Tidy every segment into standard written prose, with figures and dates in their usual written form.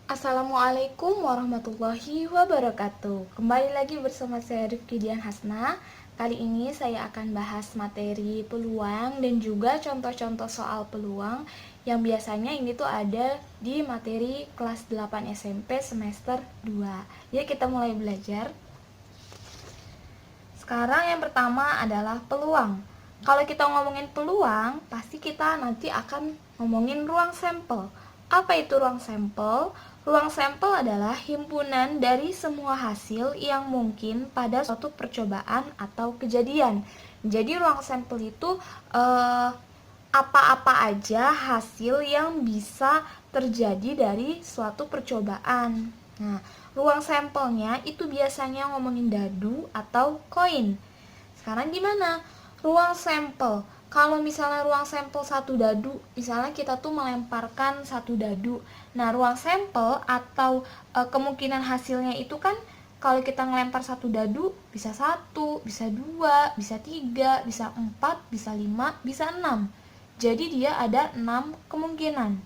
Assalamualaikum warahmatullahi wabarakatuh. Kembali lagi bersama saya Rifki Dian Hasna. Kali ini saya akan bahas materi peluang dan juga contoh-contoh soal peluang yang biasanya ini tuh ada di materi kelas 8 SMP semester 2. Yuk kita mulai belajar. Sekarang yang pertama adalah peluang. Kalau kita ngomongin peluang, pasti kita nanti akan ngomongin ruang sampel. Apa itu ruang sampel? Ruang sampel adalah himpunan dari semua hasil yang mungkin pada suatu percobaan atau kejadian. Jadi ruang sampel itu apa-apa aja hasil yang bisa terjadi dari suatu percobaan. Nah, ruang sampelnya itu biasanya ngomongin dadu atau koin. Sekarang gimana? Ruang sampel. Kalau misalnya ruang sampel satu dadu, misalnya kita tuh melemparkan satu dadu. Nah, ruang sampel atau kemungkinan hasilnya itu kan kalau kita ngelempar satu dadu bisa satu, bisa dua, bisa tiga, bisa empat, bisa lima, bisa enam. Jadi dia ada 6 kemungkinan.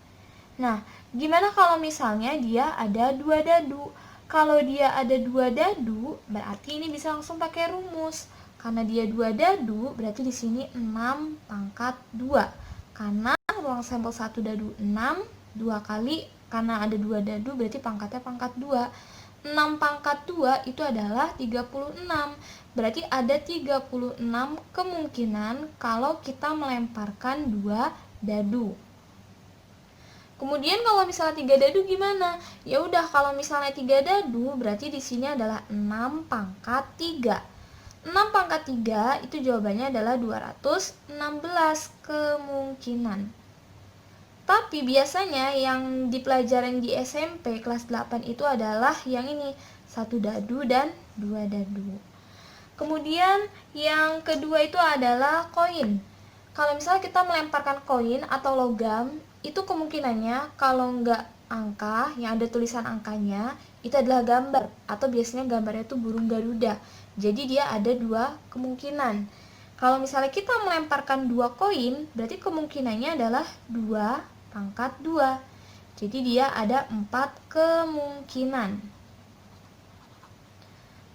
Nah, gimana kalau misalnya dia ada dua dadu? Kalau dia ada dua dadu, berarti ini bisa langsung pakai rumus. Karena dia dua dadu, berarti di sini 6 pangkat 2. Karena ruang sampel 1 dadu 6, 2 kali karena ada dua dadu berarti pangkatnya pangkat 2. 6 pangkat 2 itu adalah 36. Berarti ada 36 kemungkinan kalau kita melemparkan dua dadu. Kemudian kalau misalnya 3 dadu gimana? Ya udah, kalau misalnya 3 dadu berarti di sini adalah 6 pangkat 3. 6 pangkat 3 itu jawabannya adalah 216 kemungkinan. Tapi biasanya yang dipelajarin di SMP kelas 8 itu adalah yang ini, 1 dadu dan 2 dadu. Kemudian yang kedua itu adalah koin. Kalau misalnya kita melemparkan koin atau logam, itu kemungkinannya kalau nggak angka, yang ada tulisan angkanya, itu adalah gambar. Atau biasanya gambarnya itu burung garuda. Jadi dia ada dua kemungkinan. Kalau misalnya kita melemparkan dua koin, berarti kemungkinannya adalah 2 pangkat 2. Jadi dia ada 4 kemungkinan.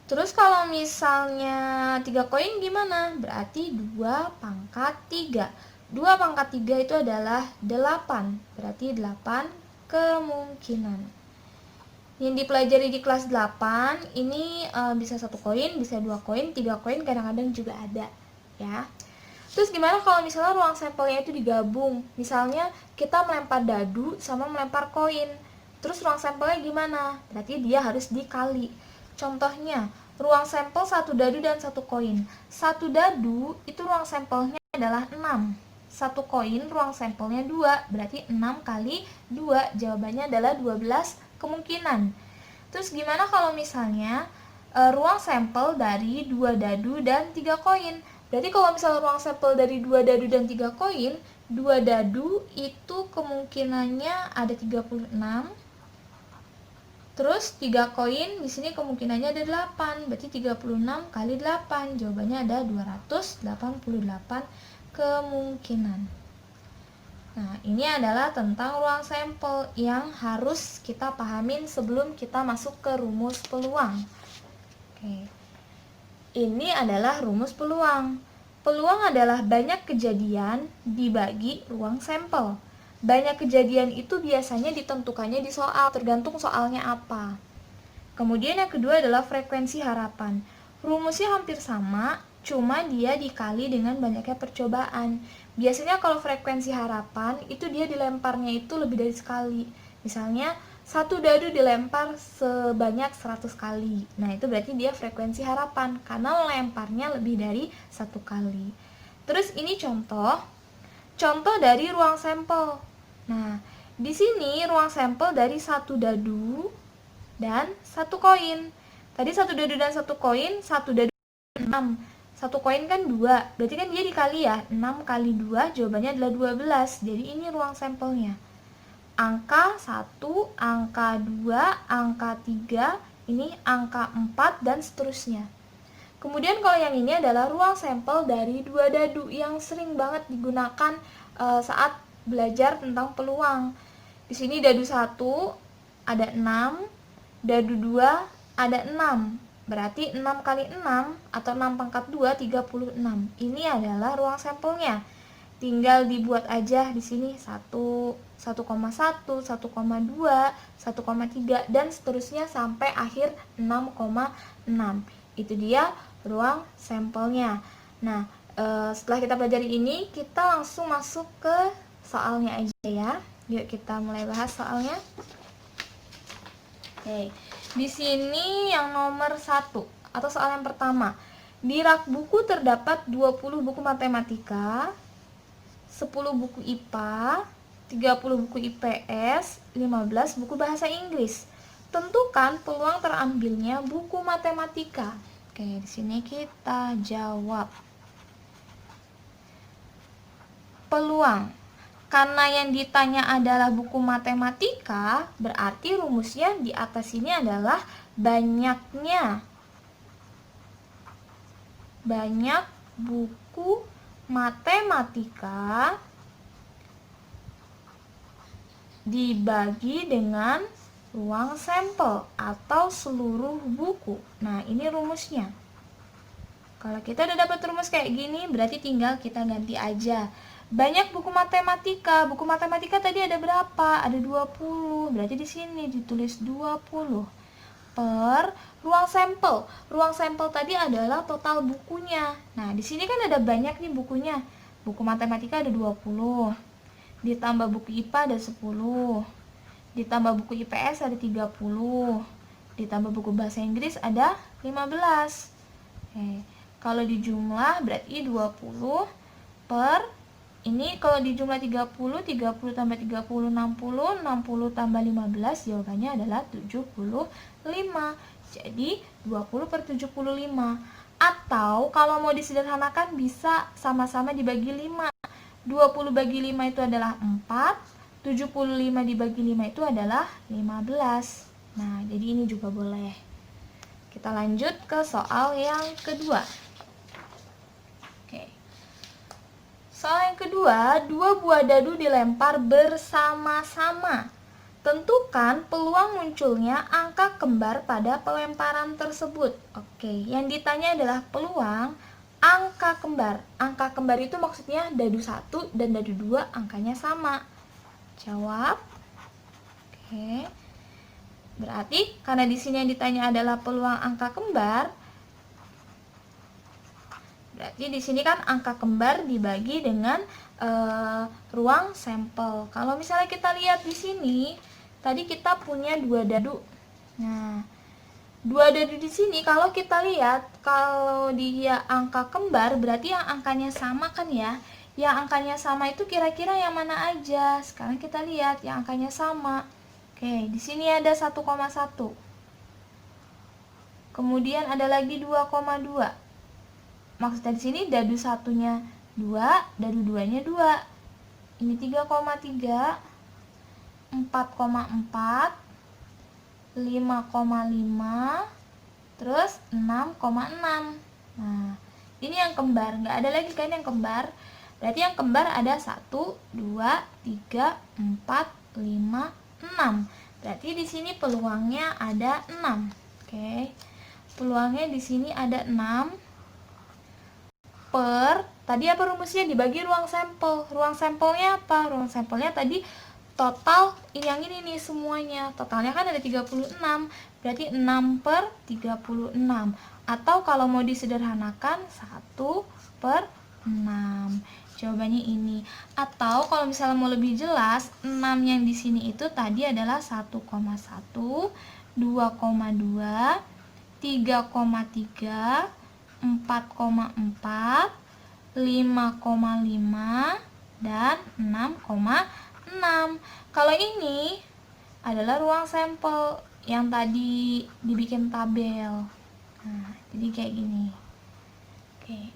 Terus kalau misalnya 3 koin gimana? Berarti 2 pangkat 3. 2 pangkat 3 itu adalah 8. Berarti 8 kemungkinan. Yang dipelajari di kelas 8 ini bisa 1 koin, bisa 2 koin, 3 koin kadang-kadang juga ada, ya. Terus gimana kalau misalnya ruang sampelnya itu digabung? Misalnya kita melempar dadu sama melempar koin. Terus ruang sampelnya gimana? Berarti dia harus dikali. Contohnya, ruang sampel 1 dadu dan 1 koin. 1 dadu itu ruang sampelnya adalah 6. 1 koin ruang sampelnya 2. Berarti 6 kali 2. Jawabannya adalah 12 kemungkinan. Terus gimana kalau misalnya ruang sampel dari 2 dadu dan 3 koin? Berarti kalau misalnya ruang sampel dari 2 dadu dan 3 koin, 2 dadu itu kemungkinannya ada 36. Terus 3 koin di sini kemungkinannya ada 8. Berarti 36 kali 8. Jawabannya ada 288 kemungkinan. Nah, ini adalah tentang ruang sampel yang harus kita pahamin sebelum kita masuk ke rumus peluang. Oke. Ini adalah rumus peluang. Peluang adalah banyak kejadian dibagi ruang sampel. Banyak kejadian itu biasanya ditentukannya di soal, tergantung soalnya apa. Kemudian yang kedua adalah frekuensi harapan. Rumusnya hampir sama, cuma dia dikali dengan banyaknya percobaan. Biasanya kalau frekuensi harapan itu dia dilemparnya itu lebih dari sekali. Misalnya 1 dadu dilempar sebanyak 100 kali. Nah, itu berarti dia frekuensi harapan karena lemparnya lebih dari 1 kali. Terus ini contoh dari ruang sampel. Nah, di sini ruang sampel dari 1 dadu dan 1 koin. Tadi 1 dadu dan 1 koin, 1 dadu 6. 1 koin kan 2, berarti kan dia dikali ya, 6 kali 2 jawabannya adalah 12. Jadi ini ruang sampelnya. Angka 1, angka 2, angka 3, ini angka 4 dan seterusnya. Kemudian kalau yang ini adalah ruang sampel dari 2 dadu yang sering banget digunakan saat belajar tentang peluang. Di sini dadu 1 ada 6, dadu 2 ada 6. Berarti 6 kali 6 atau 6 pangkat 2, 36. Ini adalah ruang sampelnya. Tinggal dibuat aja di sini 1, 1,1, 1,2, 1,3 dan seterusnya sampai akhir 6,6. Itu dia ruang sampelnya. Nah, setelah kita pelajari ini, kita langsung masuk ke soalnya aja ya. Yuk kita mulai bahas soalnya. Oke. Di sini yang nomor 1 atau soal yang pertama. Di rak buku terdapat 20 buku matematika, 10 buku IPA, 30 buku IPS, 15 buku bahasa Inggris. Tentukan peluang terambilnya buku matematika. Oke, di sini kita jawab. Peluang. Karena yang ditanya adalah buku matematika, berarti rumusnya di atas ini adalah banyak buku matematika dibagi dengan ruang sampel atau seluruh buku. Nah, ini rumusnya. Kalau kita udah dapat rumus kayak gini, berarti tinggal kita ganti aja. Banyak buku matematika. Buku matematika tadi ada berapa? Ada 20. Berarti di sini ditulis 20 per ruang sampel. Ruang sampel tadi adalah total bukunya. Nah, di sini kan ada banyak nih bukunya. Buku matematika ada 20. Ditambah buku IPA ada 10. Ditambah buku IPS ada 30. Ditambah buku bahasa Inggris ada 15. Kalau dijumlah berarti 20 per ini kalau dijumlah 30, 30 tambah 30, 60, 60 tambah 15, jawabannya adalah 75. Jadi 20 per 75. Atau kalau mau disederhanakan bisa sama-sama dibagi 5. 20 bagi 5 itu adalah 4, 75 dibagi 5 itu adalah 15. Nah, jadi ini juga boleh. Kita lanjut ke soal yang kedua. Soal yang kedua, 2 buah dadu dilempar bersama-sama. Tentukan peluang munculnya angka kembar pada pelemparan tersebut. Oke, yang ditanya adalah peluang angka kembar. Angka kembar itu maksudnya dadu 1 dan dadu 2 angkanya sama. Jawab. Oke. Berarti karena di sini yang ditanya adalah peluang angka kembar, berarti di sini kan angka kembar dibagi dengan ruang sampel. Kalau misalnya kita lihat di sini, tadi kita punya 2 dadu. Nah, 2 dadu di sini kalau kita lihat, kalau dia angka kembar, berarti yang angkanya sama kan ya? Yang angkanya sama itu kira-kira yang mana aja? Sekarang kita lihat yang angkanya sama. Oke, di sini ada 1,1. Kemudian ada lagi 2,2. Maksudnya di sini dadu satunya 2, dadu 2-nya 2. Ini 3,3, 4,4, 5,5, terus 6,6. Nah, ini yang kembar. Nggak ada lagi kan yang kembar. Berarti yang kembar ada 1, 2, 3, 4, 5, 6. Berarti di sini peluangnya ada 6. Oke. Peluangnya di sini ada 6. Per, tadi apa rumusnya? Dibagi ruang sampel. Ruang sampelnya apa? Ruang sampelnya tadi total yang ini nih semuanya. Totalnya kan ada 36. Berarti 6 per 36. Atau kalau mau disederhanakan 1 per 6. Jawabannya ini. Atau kalau misalnya mau lebih jelas, 6 yang di sini itu tadi adalah 1,1, 2,2, 3,3, 4,4, 5,5, dan 6,6. Kalau ini adalah ruang sampel yang tadi dibikin tabel. Nah, jadi kayak gini. Oke.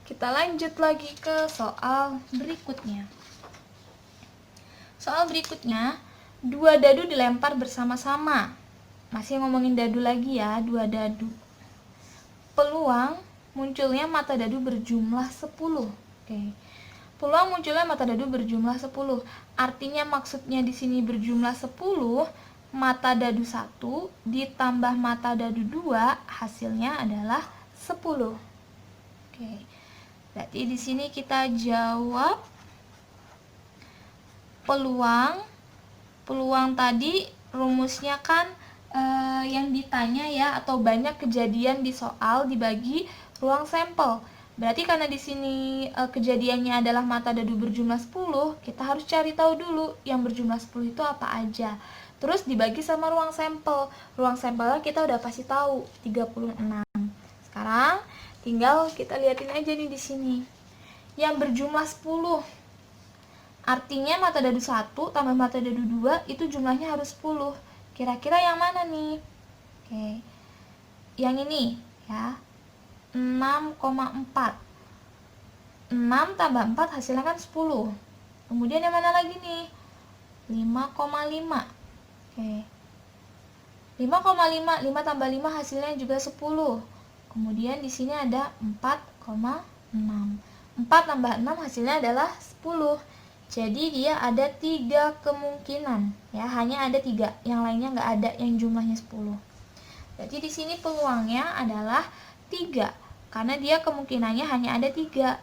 Kita lanjut lagi ke soal berikutnya. Soal berikutnya, 2 dadu dilempar bersama-sama. Masih ngomongin dadu lagi ya, 2 dadu. Peluang munculnya mata dadu berjumlah 10. Oke. Peluang munculnya mata dadu berjumlah 10. Artinya maksudnya di sini berjumlah 10, mata dadu 1 ditambah mata dadu 2 hasilnya adalah 10. Oke. Berarti di sini kita jawab peluang tadi rumusnya kan yang ditanya ya, atau banyak kejadian di soal dibagi ruang sampel. Berarti karena di sini kejadiannya adalah mata dadu berjumlah 10, kita harus cari tahu dulu yang berjumlah 10 itu apa aja. Terus dibagi sama ruang sampel. Ruang sampelnya kita udah pasti tahu 36. Sekarang tinggal kita liatin aja nih di sini. Yang berjumlah 10. Artinya mata dadu 1 tambah mata dadu 2 itu jumlahnya harus 10. Kira-kira yang mana nih? Oke. Yang ini ya. 6,4. 6 tambah 4 hasilnya kan 10. Kemudian yang mana lagi nih? 5,5. Oke. 5,5, 5 tambah 5 hasilnya juga 10. Kemudian di sini ada 4,6. 4 tambah 6 hasilnya adalah 10. Jadi dia ada 3 kemungkinan ya, hanya ada 3, yang lainnya nggak ada yang jumlahnya 10. Berarti di sini peluangnya adalah 3, karena dia kemungkinannya hanya ada 3.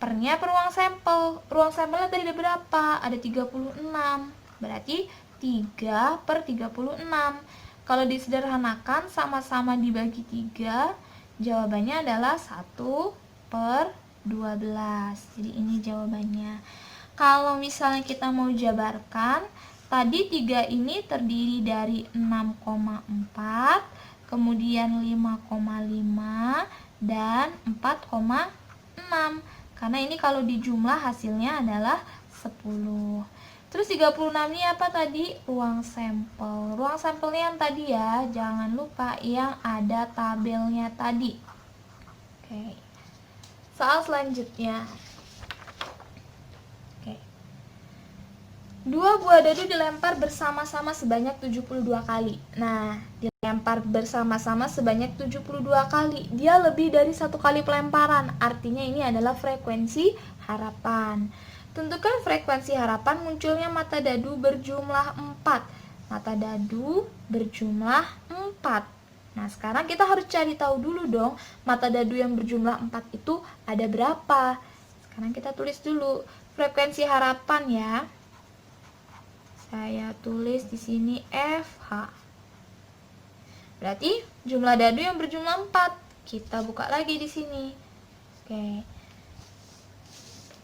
Pernya per ruang sampel. Ruang sampelnya tadi ada berapa? Ada 36. Berarti 3/36. Kalau disederhanakan sama-sama dibagi 3, jawabannya adalah 1/12. Jadi ini jawabannya. Kalau misalnya kita mau jabarkan, tadi 3 ini terdiri dari 6,4, kemudian 5,5, dan 4,6. Karena ini kalau dijumlah hasilnya adalah 10. Terus 36 ini apa tadi? Ruang sampel. Ruang sampelnya yang tadi ya, jangan lupa yang ada tabelnya tadi. Oke. Soal selanjutnya. 2 buah dadu dilempar bersama-sama sebanyak 72 kali. Nah, dilempar bersama-sama sebanyak 72 kali. Dia lebih dari 1 kali pelemparan. Artinya ini adalah frekuensi harapan. Tentukan frekuensi harapan munculnya mata dadu berjumlah 4. Mata dadu berjumlah 4. Nah, sekarang kita harus cari tahu dulu dong, mata dadu yang berjumlah 4 itu ada berapa. Sekarang kita tulis dulu frekuensi harapan ya. Saya tulis di sini FH. Berarti jumlah dadu yang berjumlah 4. Kita buka lagi di sini. Oke.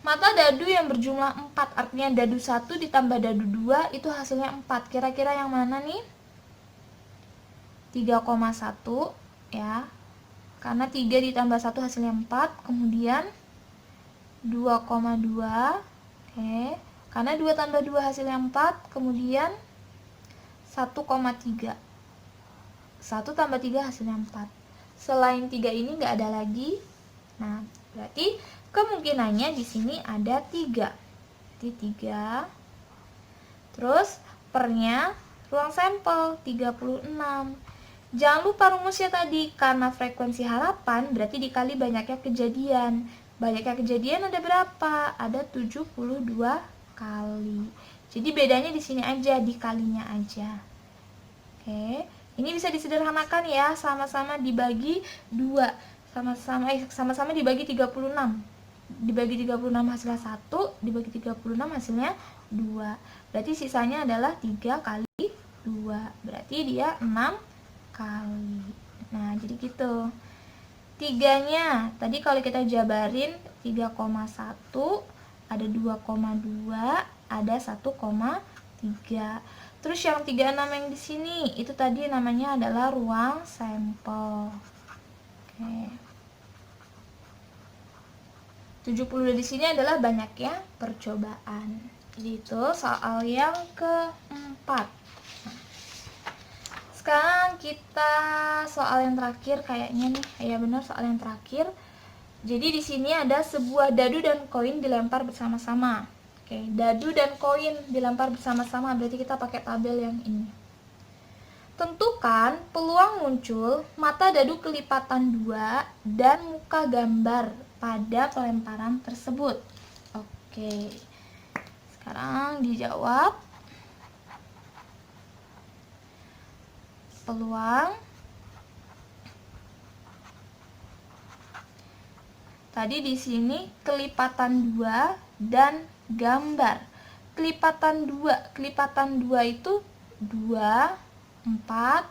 Mata dadu yang berjumlah 4, artinya dadu 1 ditambah dadu 2 itu hasilnya 4. Kira-kira yang mana nih? 3,1 ya. Karena 3 ditambah 1 hasilnya 4. Kemudian 2,2. Oke. Karena 2 tambah 2 hasilnya 4, kemudian 1,3. 1 tambah 3 hasilnya 4. Selain 3 ini nggak ada lagi. Nah, berarti kemungkinannya di sini ada 3. Jadi 3. Terus pernya ruang sampel 36. Jangan lupa rumusnya tadi, karena frekuensi harapan berarti dikali banyaknya kejadian. Banyaknya kejadian ada berapa? Ada 72 kali. Jadi bedanya di sini aja, dikalinya aja. Oke, ini bisa disederhanakan ya, sama-sama dibagi 2. Sama-sama dibagi 36. Dibagi 36 hasilnya 1, dibagi 36 hasilnya 2. Berarti sisanya adalah 3 kali 2. Berarti dia 6 kali. Nah, jadi gitu. 3-nya, tadi kalau kita jabarin 3,1, ada 2,2, ada 1,3. Terus yang 36 yang di sini itu tadi namanya adalah ruang sampel. Oke. 70 di sini adalah banyaknya percobaan. Jadi itu soal yang keempat. Sekarang kita soal yang terakhir kayaknya nih. Ya benar, soal yang terakhir. Jadi di sini ada sebuah dadu dan koin dilempar bersama-sama. Oke, dadu dan koin dilempar bersama-sama, berarti kita pakai tabel yang ini. Tentukan peluang muncul mata dadu kelipatan 2 dan muka gambar pada pelemparan tersebut. Oke. Sekarang dijawab. peluang. Tadi di sini kelipatan 2 dan gambar. Kelipatan 2 itu 2, 4,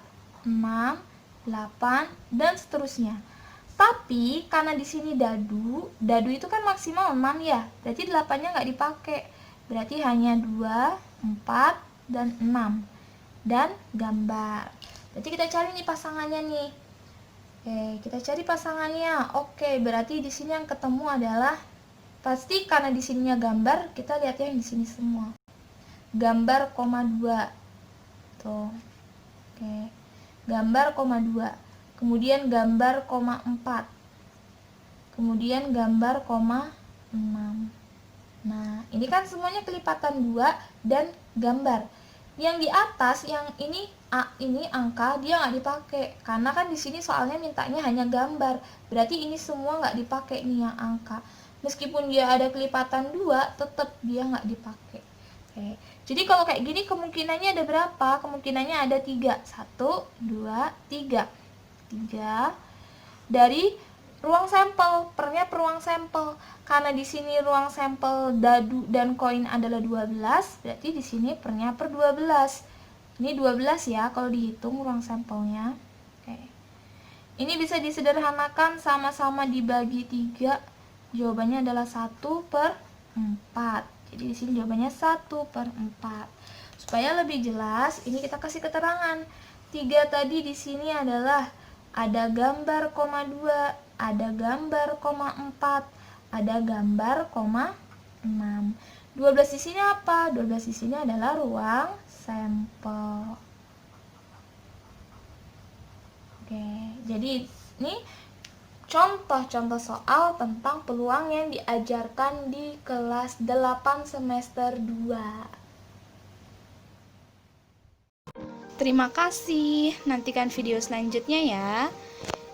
6, 8 dan seterusnya. Tapi karena di sini dadu itu kan maksimal 6 ya. Berarti 8-nya nggak dipakai. Berarti hanya 2, 4 dan 6 dan gambar. Berarti kita cari nih pasangannya nih. Oke, kita cari pasangannya. Oke, berarti di sini yang ketemu adalah pasti karena di sininya gambar, kita lihat yang di sini semua. Gambar, 2. Tuh. Oke. Gambar, 2. Kemudian gambar, 4. Kemudian gambar, 6. Nah, ini kan semuanya kelipatan 2 dan gambar. Yang di atas, yang ini angka, dia nggak dipakai. Karena kan di sini soalnya mintanya hanya gambar. Berarti ini semua nggak dipakai nih yang angka. Meskipun dia ada kelipatan 2, tetap dia nggak dipakai. Oke. Jadi kalau kayak gini kemungkinannya ada berapa? Kemungkinannya ada 3. 1, 2, 3. 3 dari ruang sampel, pernya per ruang sampel. Karena di sini ruang sampel dadu dan koin adalah 12, berarti di sini pernya per 12. Ini 12 ya kalau dihitung ruang sampelnya. Oke. Ini bisa disederhanakan sama-sama dibagi 3. Jawabannya adalah 1/4. Jadi di sini jawabannya 1/4. Supaya lebih jelas, ini kita kasih keterangan. 3 tadi di sini adalah ada gambar, 2, ada gambar, 4, ada gambar, 6. 12 di sini apa? 12 di sini adalah ruang sampel. Oke, jadi ini contoh-contoh soal tentang peluang yang diajarkan di kelas 8 semester 2. Terima kasih, nantikan video selanjutnya ya.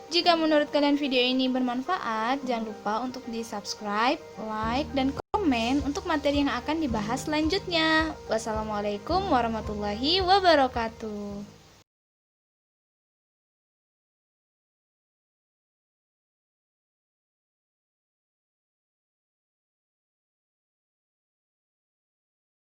Jika menurut kalian video ini bermanfaat, jangan lupa untuk di-subscribe, like, dan komen untuk materi yang akan dibahas selanjutnya. Wassalamualaikum warahmatullahi wabarakatuh.